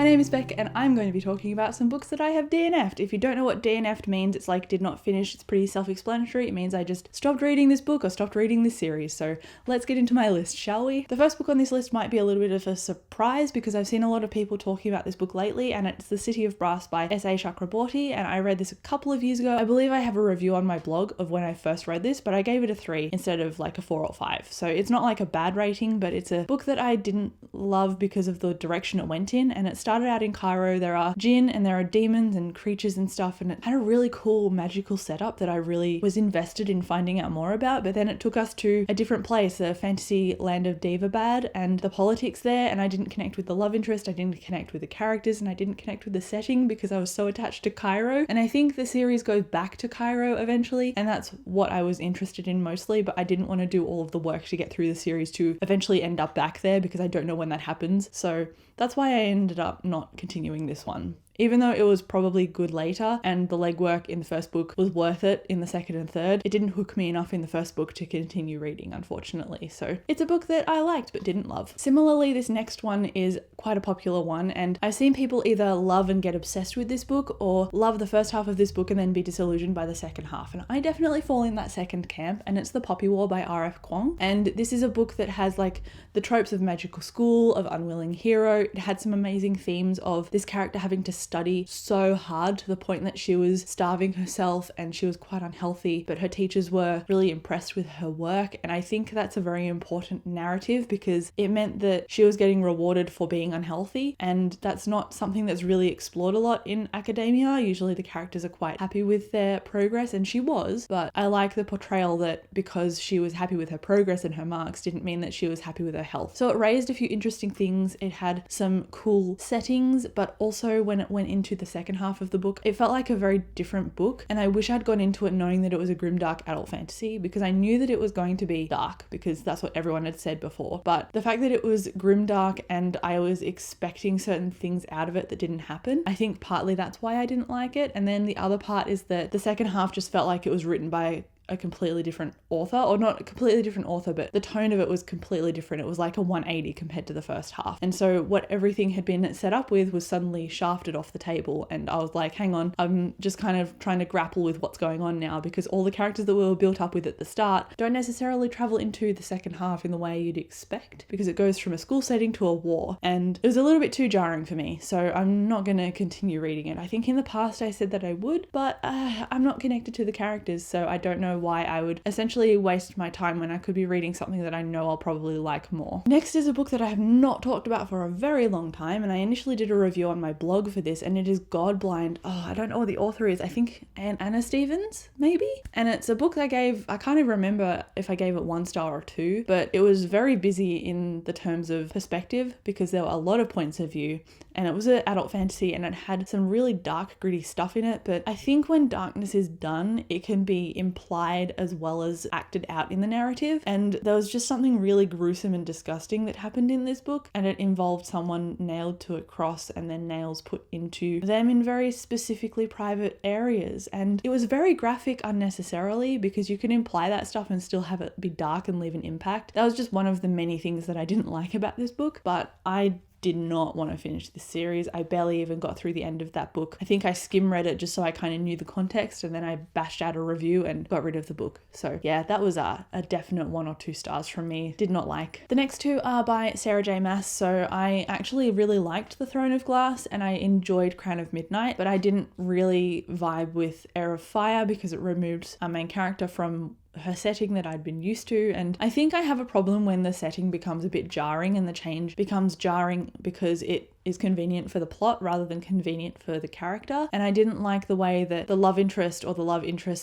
My name is Beck and I'm going to be talking about some books that I have DNF'd. If you don't know what DNF'd means, it's like did not finish. It's pretty self-explanatory. It means I just stopped reading this book or stopped reading this series. So let's get into my list, shall we? The first book on this list might be a little bit of a surprise because I've seen a lot of people talking about this book lately, and it's The City of Brass by S.A. Chakraborty, and I read this a couple of years ago. I believe I have a review on my blog of when I first read this, but I gave it a 3 instead of like a 4 or 5. So it's not like a bad rating, but it's a book that I didn't love because of the direction it went in, and it started out in Cairo. There are jinn and there are demons and creatures and stuff, and it had a really cool magical setup that I really was invested in finding out more about, but then it took us to a different place, the fantasy land of Divabad, and the politics there, and I didn't connect with the love interest, I didn't connect with the characters, and I didn't connect with the setting because I was so attached to Cairo. And I think the series goes back to Cairo eventually, and that's what I was interested in mostly, but I didn't want to do all of the work to get through the series to eventually end up back there because I don't know when that happens. So that's why I ended up not continuing this one. Even though it was probably good later and the legwork in the first book was worth it in the second and third, it didn't hook me enough in the first book to continue reading, unfortunately. So it's a book that I liked but didn't love. Similarly, this next one is quite a popular one, and I've seen people either love and get obsessed with this book or love the first half of this book and then be disillusioned by the second half. And I definitely fall in that second camp, and it's The Poppy War by R.F. Kuang. And this is a book that has like the tropes of magical school, of unwilling hero. It had some amazing themes of this character having to study so hard to the point that she was starving herself and she was quite unhealthy, but her teachers were really impressed with her work. And I think that's a very important narrative because it meant that she was getting rewarded for being unhealthy, and that's not something that's really explored a lot in academia. Usually the characters are quite happy with their progress, and she was, but I like the portrayal that because she was happy with her progress and her marks didn't mean that she was happy with her health. So it raised a few interesting things. It had some cool settings, but also when it went into the second half of the book, it felt like a very different book, and I wish I'd gone into it knowing that it was a grimdark adult fantasy because I knew that it was going to be dark because that's what everyone had said before. But the fact that it was grimdark and I was expecting certain things out of it that didn't happen, I think partly that's why I didn't like it. And then the other part is that the second half just felt like it was written by a completely different author, or not a completely different author, but the tone of it was completely different. It was like a 180 compared to the first half. And so what everything had been set up with was suddenly shafted off the table, and I was like, hang on, I'm just kind of trying to grapple with what's going on now because all the characters that we were built up with at the start don't necessarily travel into the second half in the way you'd expect because it goes from a school setting to a war, and it was a little bit too jarring for me, so I'm not going to continue reading it. I think in the past I said that I would, but I'm not connected to the characters, so I don't know why I would essentially waste my time when I could be reading something that I know I'll probably like more. Next is a book that I have not talked about for a very long time, and I initially did a review on my blog for this, and it is Godblind. I don't know what the author is. I think Anna Stevens, maybe? And it's a book that I can't even remember if I gave it 1 star or 2, but it was very busy in the terms of perspective because there were a lot of points of view, and it was an adult fantasy and it had some really dark, gritty stuff in it. But I think when darkness is done, it can be implied as well as acted out in the narrative. And there was just something really gruesome and disgusting that happened in this book, and it involved someone nailed to a cross and then nails put into them in very specifically private areas. And it was very graphic unnecessarily because you can imply that stuff and still have it be dark and leave an impact. That was just one of the many things that I didn't like about this book, but I did not want to finish this series. I barely even got through the end of that book. I think I skim read it just so I kind of knew the context, and then I bashed out a review and got rid of the book. So yeah, that was a definite 1 or 2 stars from me. Did not like. The next 2 are by Sarah J Maas. So I actually really liked The Throne of Glass and I enjoyed Crown of Midnight, but I didn't really vibe with Heir of Fire because it removed our main character from her setting that I'd been used to. And I think I have a problem when the setting becomes a bit jarring and the change becomes jarring because it is convenient for the plot rather than convenient for the character. And I didn't like the way that the love interest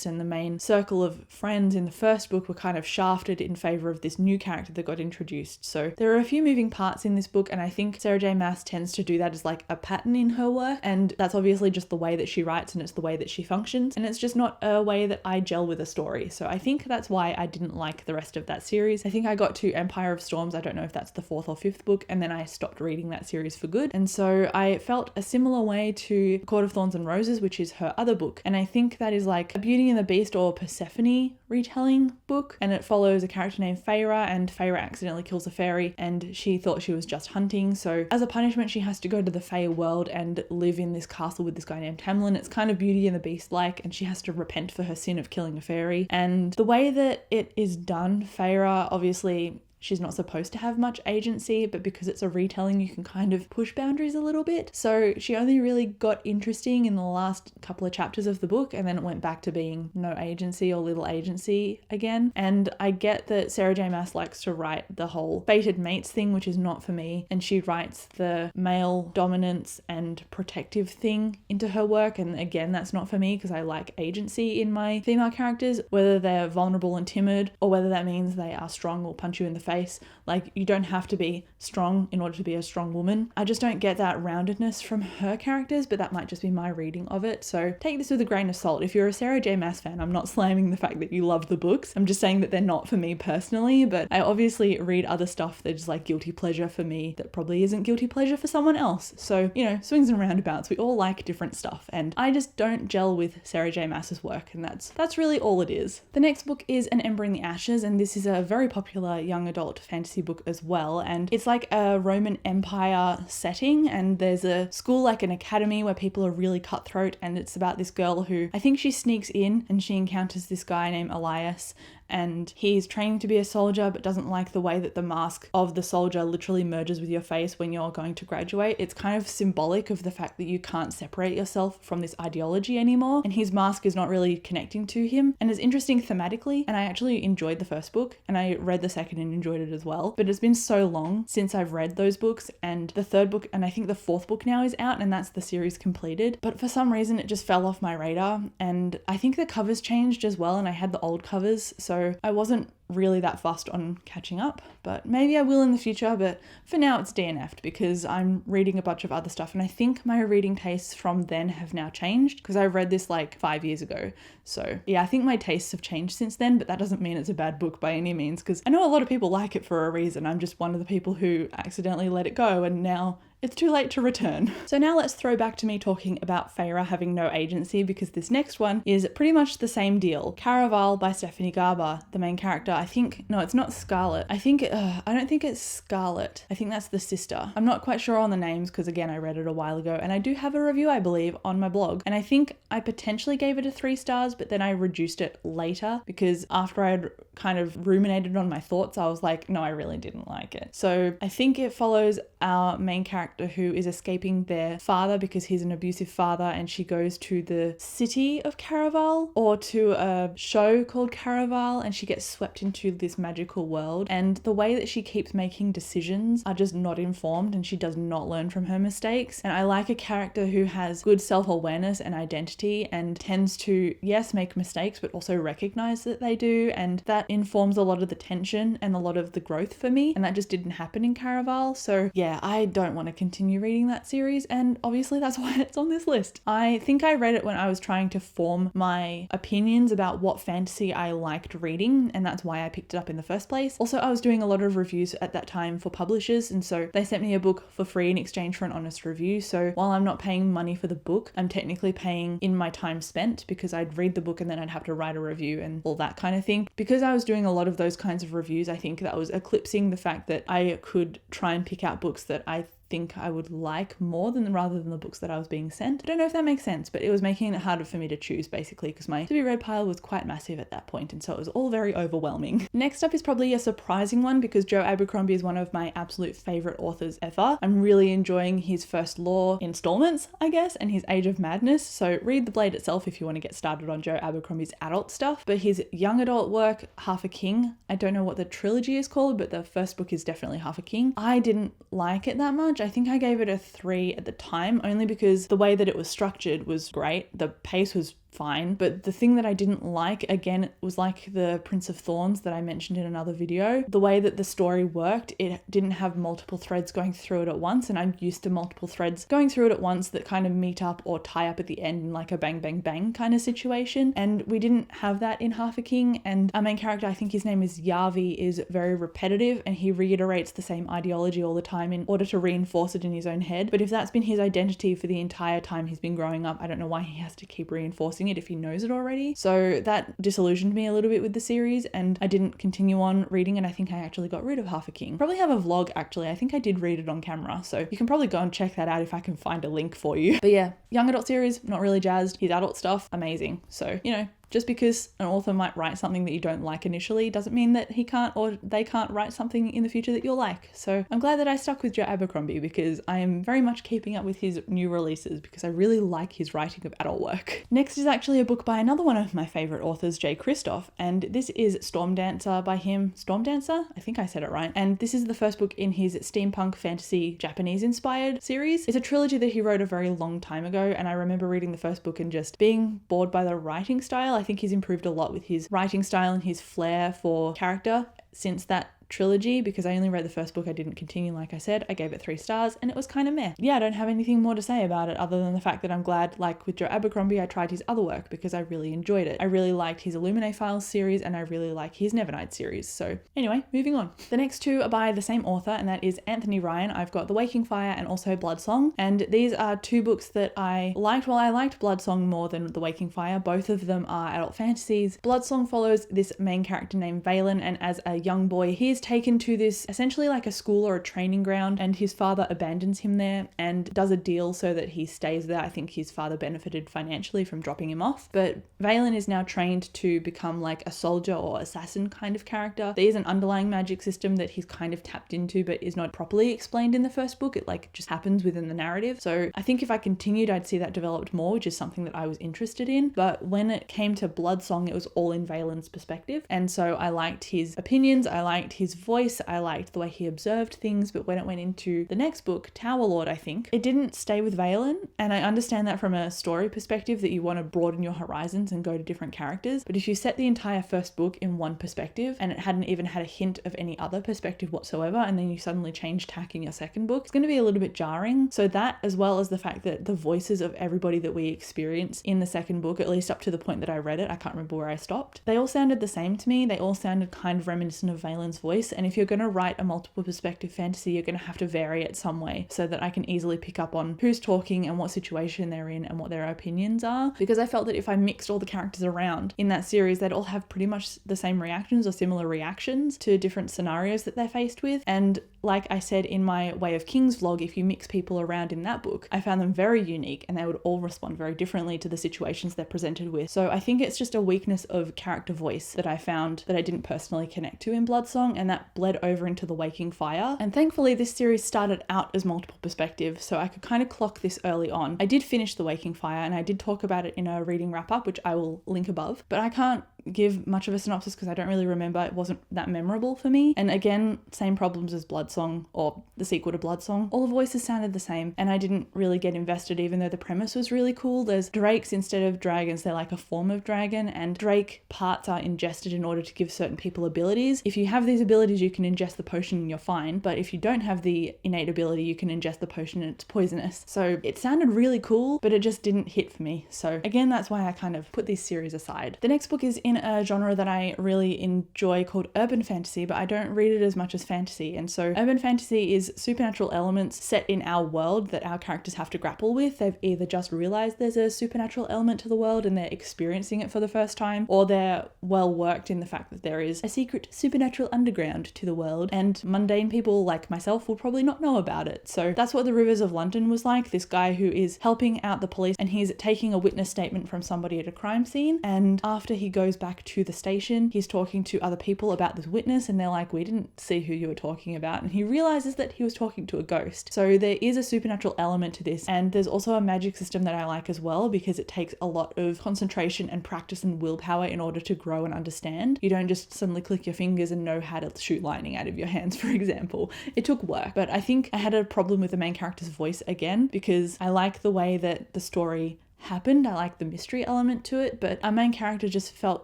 and the main circle of friends in the first book were kind of shafted in favor of this new character that got introduced. So there are a few moving parts in this book, and I think Sarah J Maas tends to do that as like a pattern in her work, and that's obviously just the way that she writes and it's the way that she functions, and it's just not a way that I gel with a story. So I think that's why I didn't like the rest of that series. I think I got to Empire of Storms, I don't know if that's the 4th or 5th book, and then I stopped reading that series for good. forward. And so I felt a similar way to Court of Thorns and Roses, which is her other book. And I think that is like a Beauty and the Beast or Persephone retelling book. And it follows a character named Feyre, and Feyre accidentally kills a fairy and she thought she was just hunting. So as a punishment, she has to go to the Fey world and live in this castle with this guy named Tamlin. It's kind of Beauty and the Beast like, and she has to repent for her sin of killing a fairy. And the way that it is done, Feyre, obviously she's not supposed to have much agency, but because it's a retelling, you can kind of push boundaries a little bit. So she only really got interesting in the last couple of chapters of the book, and then it went back to being no agency or little agency again. And I get that Sarah J Maas likes to write the whole fated mates thing, which is not for me. And she writes the male dominance and protective thing into her work. And again, that's not for me because I like agency in my female characters, whether they're vulnerable and timid or whether that means they are strong or punch you in the face. Like, you don't have to be strong in order to be a strong woman. I just don't get that roundedness from her characters, but that might just be my reading of it. So take this with a grain of salt. If you're a Sarah J Maas fan, I'm not slamming the fact that you love the books. I'm just saying that they're not for me personally, but I obviously read other stuff that's like guilty pleasure for me that probably isn't guilty pleasure for someone else. So, you know, swings and roundabouts. We all like different stuff, and I just don't gel with Sarah J Maas's work, and that's really all it is. The next book is An Ember in the Ashes, and this is a very popular young adult fantasy book as well, and it's like a Roman Empire setting, and there's a school, like an academy, where people are really cutthroat, and it's about this girl who, I think she sneaks in and she encounters this guy named Elias, and he's training to be a soldier but doesn't like the way that the mask of the soldier literally merges with your face when you're going to graduate. It's kind of symbolic of the fact that you can't separate yourself from this ideology anymore, and his mask is not really connecting to him. And it's interesting thematically, and I actually enjoyed the first book, and I read the second and enjoyed it as well, but it's been so long since I've read those books, and the third book and I think the fourth book now is out, and that's the series completed, but for some reason it just fell off my radar. And I think the covers changed as well, and I had the old covers, so I wasn't really that fussed on catching up, but maybe I will in the future. But for now it's DNF'd because I'm reading a bunch of other stuff, and I think my reading tastes from then have now changed because I read this like 5 years ago. So yeah, I think my tastes have changed since then, but that doesn't mean it's a bad book by any means, because I know a lot of people like it for a reason. I'm just one of the people who accidentally let it go, and now it's too late to return. So now let's throw back to me talking about Feyre having no agency, because this next one is pretty much the same deal. Caraval by Stephanie Garber, the main character. I think, no, it's not Scarlet. I don't think it's Scarlet. I think that's the sister. I'm not quite sure on the names because again, I read it a while ago, and I do have a review, I believe, on my blog. And I think I potentially gave it a 3 stars, but then I reduced it later because after I'd kind of ruminated on my thoughts, I was like, no, I really didn't like it. So I think it follows our main character who is escaping their father because he's an abusive father, and she goes to the city of Caraval, or to a show called Caraval, and she gets swept into this magical world. And the way that she keeps making decisions are just not informed, and she does not learn from her mistakes. And I like a character who has good self-awareness and identity and tends to, yes, make mistakes, but also recognize that they do, and that informs a lot of the tension and a lot of the growth for me, and that just didn't happen in Caraval. So yeah, I don't want to continue reading that series, and obviously that's why it's on this list. I think I read it when I was trying to form my opinions about what fantasy I liked reading, and that's why I picked it up in the first place. Also, I was doing a lot of reviews at that time for publishers, and so they sent me a book for free in exchange for an honest review. So while I'm not paying money for the book, I'm technically paying in my time spent, because I'd read the book and then I'd have to write a review and all that kind of thing. Because I was doing a lot of those kinds of reviews, I think that was eclipsing the fact that I could try and pick out books that I think I would like more than rather than the books that I was being sent. I don't know if that makes sense, but it was making it harder for me to choose basically because my to be read pile was quite massive at that point, and so it was all very overwhelming. Next up is probably a surprising one because Joe Abercrombie is one of my absolute favorite authors ever. I'm really enjoying his First Law installments, I guess, and his Age of Madness. So read The Blade itself if you want to get started on Joe Abercrombie's adult stuff, but his young adult work, Half a King, I don't know what the trilogy is called, but the first book is definitely Half a King. I didn't like it that much. I think I gave it a 3 at the time, only because the way that it was structured was great. The pace was fine. But the thing that I didn't like, again, it was like the Prince of Thorns that I mentioned in another video. The way that the story worked, it didn't have multiple threads going through it at once, and I'm used to multiple threads going through it at once that kind of meet up or tie up at the end in like a bang bang bang kind of situation. And we didn't have that in Half a King, and our main character, I think his name is Yavi, is very repetitive and he reiterates the same ideology all the time in order to reinforce it in his own head. But if that's been his identity for the entire time he's been growing up, I don't know why he has to keep reinforcing it if he knows it already. So that disillusioned me a little bit with the series, and I didn't continue on reading, and I think I actually got rid of Half a King. Probably have a vlog actually. I think I did read it on camera, so you can probably go and check that out if I can find a link for you. But yeah, young adult series, not really jazzed. His adult stuff, amazing. So, you know, just because an author might write something that you don't like initially doesn't mean that he can't or they can't write something in the future that you'll like. So I'm glad that I stuck with Joe Abercrombie, because I am very much keeping up with his new releases because I really like his writing of adult work. Next is actually a book by another one of my favorite authors, Jay Kristoff, and this is Stormdancer by him. Stormdancer? I think I said it right. And this is the first book in his steampunk fantasy Japanese inspired series. It's a trilogy that he wrote a very long time ago, and I remember reading the first book and just being bored by the writing style. I think he's improved a lot with his writing style and his flair for character since that trilogy, because I only read the first book. I didn't continue, like I said. I gave it 3 stars and it was kind of meh. Yeah, I don't have anything more to say about it other than the fact that I'm glad, like with Joe Abercrombie, I tried his other work because I really enjoyed it. I really liked his Illuminae Files series and I really like his Nevernight series. So anyway, moving on. The next 2 are by the same author, and that is Anthony Ryan. I've got The Waking Fire and also Bloodsong, and these are 2 books that I liked. Well, I liked Bloodsong more than The Waking Fire. Both of them are adult fantasies. Bloodsong follows this main character named Valen, and as a young boy, he is taken to this essentially like a school or a training ground, and his father abandons him there and does a deal so that he stays there. I think his father benefited financially from dropping him off, but Valen is now trained to become like a soldier or assassin kind of character. There is an underlying magic system that he's kind of tapped into but is not properly explained in the first book. It like just happens within the narrative. So I think if I continued, I'd see that developed more, which is something that I was interested in. But when it came to Bloodsong, it was all in Valen's perspective, and so I liked his opinions, I liked his voice, I liked the way he observed things. But when it went into the next book, Tower Lord, I think, it didn't stay with Valen, and I understand that from a story perspective that you want to broaden your horizons and go to different characters. But if you set the entire first book in one perspective and it hadn't even had a hint of any other perspective whatsoever, and then you suddenly change tack in your second book, it's going to be a little bit jarring. So that, as well as the fact that the voices of everybody that we experience in the second book, at least up to the point that I read it, I can't remember where I stopped, they all sounded the same to me. They all sounded kind of reminiscent of Valen's voice, and if you're going to write a multiple perspective fantasy, you're going to have to vary it some way so that I can easily pick up on who's talking and what situation they're in and what their opinions are, because I felt that if I mixed all the characters around in that series, they'd all have pretty much the same reactions or similar reactions to different scenarios that they're faced with. And like I said in my Way of Kings vlog, if you mix people around in that book, I found them very unique and they would all respond very differently to the situations they're presented with. So I think it's just a weakness of character voice that I found that I didn't personally connect to in Bloodsong, and that bled over into The Waking Fire. And thankfully this series started out as multiple perspectives, so I could kind of clock this early on. I did finish The Waking Fire and I did talk about it in a reading wrap up, which I will link above, but I can't give much of a synopsis because I don't really remember. It wasn't that memorable for me. And again, same problems as Bloodsong, or the sequel to Bloodsong. All the voices sounded the same and I didn't really get invested, even though the premise was really cool. There's drakes instead of dragons. They're like a form of dragon, and drake parts are ingested in order to give certain people abilities. If you have these abilities, you can ingest the potion and you're fine, but if you don't have the innate ability, you can ingest the potion and it's poisonous. So it sounded really cool, but it just didn't hit for me. So again, that's why I kind of put this series aside. The next book is in a genre that I really enjoy called urban fantasy, but I don't read it as much as fantasy. And so urban fantasy is supernatural elements set in our world that our characters have to grapple with. They've either just realized there's a supernatural element to the world and they're experiencing it for the first time, or they're well worked in the fact that there is a secret supernatural underground to the world and mundane people like myself will probably not know about it. So that's what The Rivers of London was like. This guy who is helping out the police and he's taking a witness statement from somebody at a crime scene, and after he goes back to the station, he's talking to other people about this witness and they're like, we didn't see who you were talking about, and he realizes that he was talking to a ghost. So there is a supernatural element to this, and there's also a magic system that I like as well, because it takes a lot of concentration and practice and willpower in order to grow and understand. You don't just suddenly click your fingers and know how to shoot lightning out of your hands, for example. It took work, but I think I had a problem with the main character's voice again, because I like the way that the story happened. I like the mystery element to it, but our main character just felt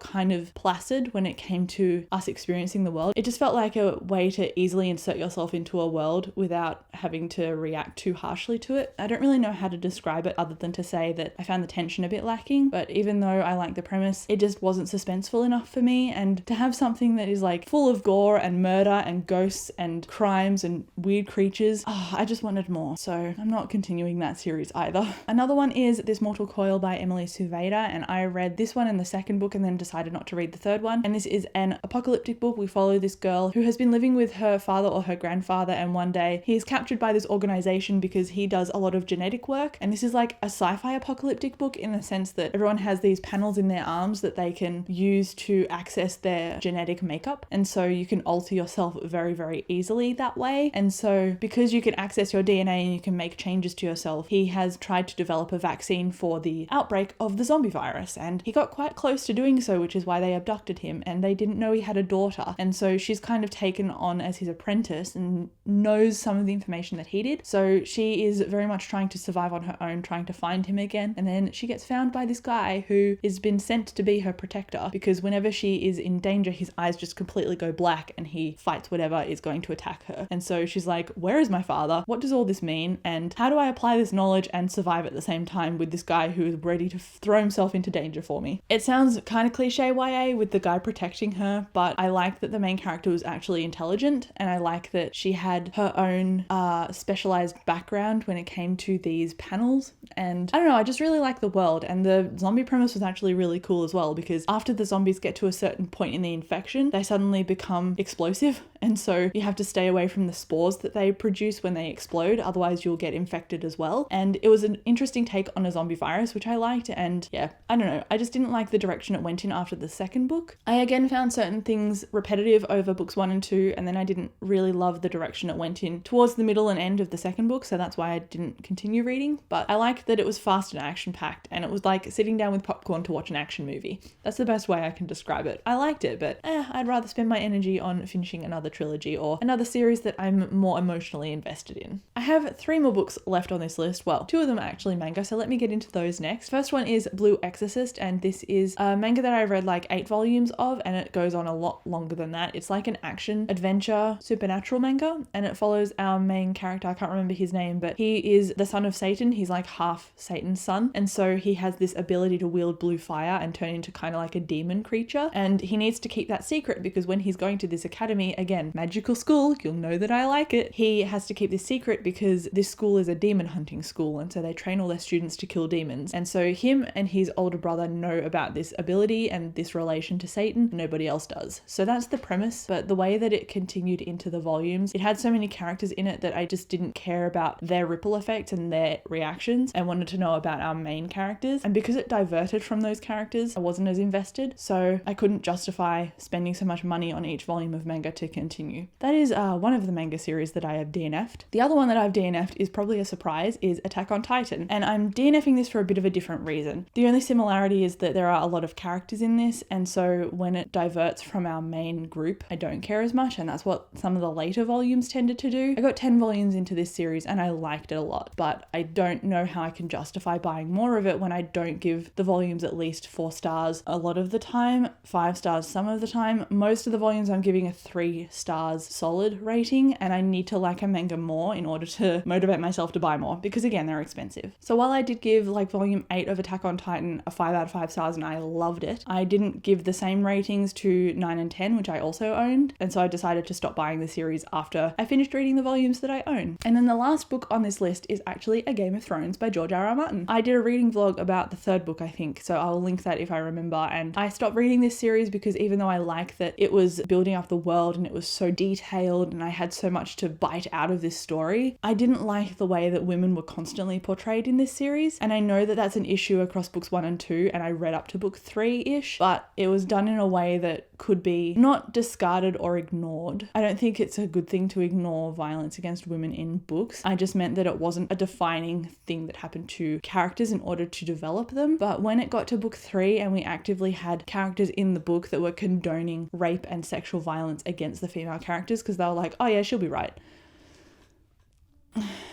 kind of placid when it came to us experiencing the world. It just felt like a way to easily insert yourself into a world without having to react too harshly to it. I don't really know how to describe it other than to say that I found the tension a bit lacking, but even though I like the premise, it just wasn't suspenseful enough for me. And to have something that is like full of gore and murder and ghosts and crimes and weird creatures, I just wanted more. So I'm not continuing that series either. Another one is This Mortal Coil by Emily Suveda, and I read this one in the second book and then decided not to read the third one. And this is an apocalyptic book. We follow this girl who has been living with her father or her grandfather, and one day he is captured by this organization because he does a lot of genetic work. And this is like a sci-fi apocalyptic book in the sense that everyone has these panels in their arms that they can use to access their genetic makeup, and so you can alter yourself very, very easily that way. And so because you can access your DNA and you can make changes to yourself, he has tried to develop a vaccine for the outbreak of the zombie virus, and he got quite close to doing so, which is why they abducted him, and they didn't know he had a daughter, and so she's kind of taken on as his apprentice and knows some of the information that he did. So she is very much trying to survive on her own, trying to find him again, and then she gets found by this guy who has been sent to be her protector, because whenever she is in danger, his eyes just completely go black and he fights whatever is going to attack her. And so she's like, where is my father? What does all this mean? And how do I apply this knowledge and survive at the same time with this guy who is ready to throw himself into danger for me? It sounds kind of cliche YA with the guy protecting her, but I like that the main character was actually intelligent, and I like that she had her own specialized background when it came to these panels. And I don't know, I just really like the world, and the zombie premise was actually really cool as well, because after the zombies get to a certain point in the infection, they suddenly become explosive, and so you have to stay away from the spores that they produce when they explode, otherwise you'll get infected as well. And it was an interesting take on a zombie virus, which I liked, and yeah, I don't know, I just didn't like the direction it went in after the second book. I again found certain things repetitive over books 1 and 2, and then I didn't really love the direction it went in towards the middle and end of the second book, so that's why I didn't continue reading. But I liked that it was fast and action-packed, and it was like sitting down with popcorn to watch an action movie. That's the best way I can describe it. I liked it, but I'd rather spend my energy on finishing another trilogy or another series that I'm more emotionally invested in. I have 3 more books left on this list. Well, 2 of them are actually manga, so let me get into those next. First one is Blue Exorcist, and this is a manga that I read like 8 volumes of, and it goes on a lot longer than that. It's like an action, adventure, supernatural manga, and it follows our main character. I can't remember his name, but he is the son of Satan. He's like half Satan's son, and so he has this ability to wield blue fire and turn into kind of like a demon creature, and he needs to keep that secret because when he's going to this academy, again, magical school, you'll know that I like it, he has to keep this secret because this school is a demon hunting school, and so they train all their students to kill demons. And so him and his older brother know about this ability and this relation to Satan. Nobody else does. So that's the premise, but the way that it continued into the volumes, it had so many characters in it that I just didn't care about their ripple effect and their reactions, and wanted to know about our main characters. And because it diverted from those characters, I wasn't as invested, so I couldn't justify spending so much money on each volume of manga to continue. That is one of the manga series that I have DNF'd. The other one that I've DNF'd is probably a surprise, is Attack on Titan, and I'm DNFing this for a bit of a different reason. The only similarity is that there are a lot of characters in this, and so when it diverts from our main group, I don't care as much, and that's what some of the later volumes tended to do. I got 10 volumes into this series and I liked it a lot, but I don't know how I can justify buying more of it when I don't give the volumes at least 4 stars a lot of the time, 5 stars some of the time. Most of the volumes I'm giving a 3 stars solid rating, and I need to like a manga more in order to motivate myself to buy more, because again, they're expensive. So while I did give like volume 8 of Attack on Titan a 5 out of 5 stars and I loved it, I didn't give the same ratings to 9 and 10, which I also owned, and so I decided to stop buying the series after I finished reading the volumes that I own. And then the last book on this list is actually A Game of Thrones by George R.R. Martin. I did a reading vlog about the 3rd book, I think, so I'll link that if I remember. And I stopped reading this series because even though I like that it was building up the world and it was so detailed and I had so much to bite out of this story, I didn't like the way that women were constantly portrayed in this series. And I know that that's an issue across books 1 and 2, and I read up to book 3-ish, but it was done in a way that could be not discarded or ignored. I don't think it's a good thing to ignore violence against women in books. I just meant that it wasn't a defining thing that happened to characters in order to develop them. But when it got to book 3 and we actively had characters in the book that were condoning rape and sexual violence against the female characters because they were like, oh yeah, she'll be right.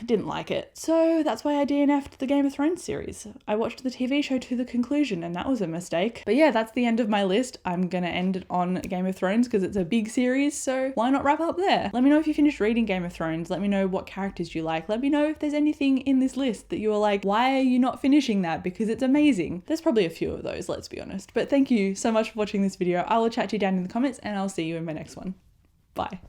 didn't like it. So that's why I DNF'd the Game of Thrones series. I watched the TV show to the conclusion and that was a mistake. But yeah, that's the end of my list. I'm gonna end it on Game of Thrones because it's a big series, so why not wrap up there? Let me know if you finished reading Game of Thrones. Let me know what characters you like. Let me know if there's anything in this list that you're like, why are you not finishing that? Because it's amazing. There's probably a few of those, let's be honest. But thank you so much for watching this video. I will chat to you down in the comments and I'll see you in my next one. Bye.